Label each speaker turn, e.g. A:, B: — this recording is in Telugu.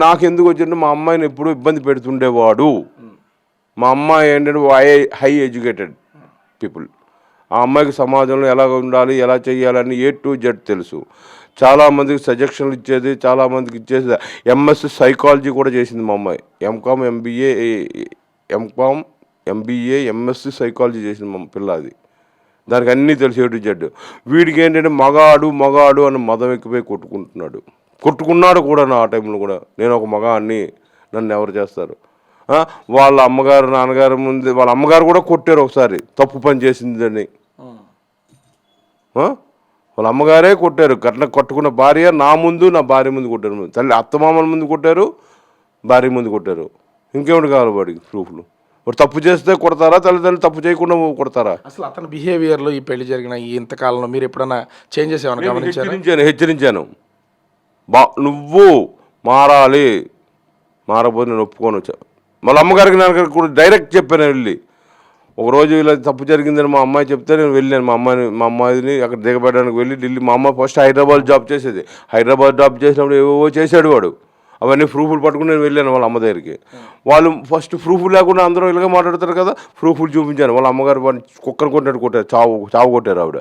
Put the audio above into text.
A: నాకెందుకు వచ్చింటే మా అమ్మాయిని ఎప్పుడూ ఇబ్బంది పెడుతుండేవాడు. మా అమ్మాయి ఏంటంటే హై ఎడ్యుకేటెడ్ పీపుల్. ఆ అమ్మాయికి సమాజంలో ఎలా ఉండాలి, ఎలా చేయాలని A to Z తెలుసు. చాలామందికి సజెషన్లు ఇచ్చేది, చాలామందికి ఇచ్చేది. ఎంఎస్ సైకాలజీ కూడా చేసింది మా అమ్మాయి. ఎంబీఏ ఎంఎస్సి సైకాలజీ చేసింది మా పిల్ల. అది దానికి అన్నీ తెలుసు A to Z. వీడికి ఏంటంటే మగాడు అని మదం ఎక్కిపోయి కొట్టుకున్నాడు కూడా. ఆ టైంలో కూడా నేను ఒక మగాడిని, నన్ను ఎవరు చేస్తారు. వాళ్ళ అమ్మగారు నాన్నగారు ముందు వాళ్ళ అమ్మగారు కూడా కొట్టారు ఒకసారి, తప్పు పని చేసిందని. వాళ్ళ అమ్మగారే కొట్టారు. కట్టుకున్న భార్య నా ముందు, నా భార్య ముందు కొట్టారు. తల్లి అత్తమామల ముందు కొట్టారు, భార్య ముందు కొట్టారు. ఇంకేమిటి కావాలి వాడికి ప్రూఫ్లు? వాడు తప్పు చేస్తే కొడతారా, తల్లిదండ్రులు తప్పు చేయకుండా కొడతారా?
B: అసలు అతని బిహేవియర్లో ఈ పెళ్లి జరిగిన ఈ ఇంతకాలంలో మీరు ఎప్పుడైనా చేంజెస్ ఏమైనా గమనించారు?
A: హెచ్చరించాను. నువ్వు మారాలి, మారబోతే నేను ఒప్పుకొని వచ్చా. వాళ్ళ అమ్మగారికి నాన్నగారికి కూడా డైరెక్ట్ చెప్పాను. వెళ్ళి ఒకరోజు ఇలా తప్పు జరిగిందని మా అమ్మాయి చెప్తే నేను వెళ్ళాను. మా అమ్మాయిని అక్కడ దిగబెట్టడానికి వెళ్ళి ఢిల్లీ. మా అమ్మాయి ఫస్ట్ హైదరాబాద్ జాబ్ చేసేది. హైదరాబాద్ జాబ్ చేసినప్పుడు ఏవో చేశాడు వాడు. అవన్నీ ప్రూఫ్లు పట్టుకుని నేను వెళ్ళాను వాళ్ళ అమ్మ దగ్గరికి. వాళ్ళు ఫస్ట్ ప్రూఫ్ లేకుండా అందరూ ఇలాగే మాట్లాడతారు కదా, ప్రూఫ్లు చూపించాను. వాళ్ళ అమ్మగారు కుక్కను కొట్టారు, చావు కొట్టారు ఆవిడ.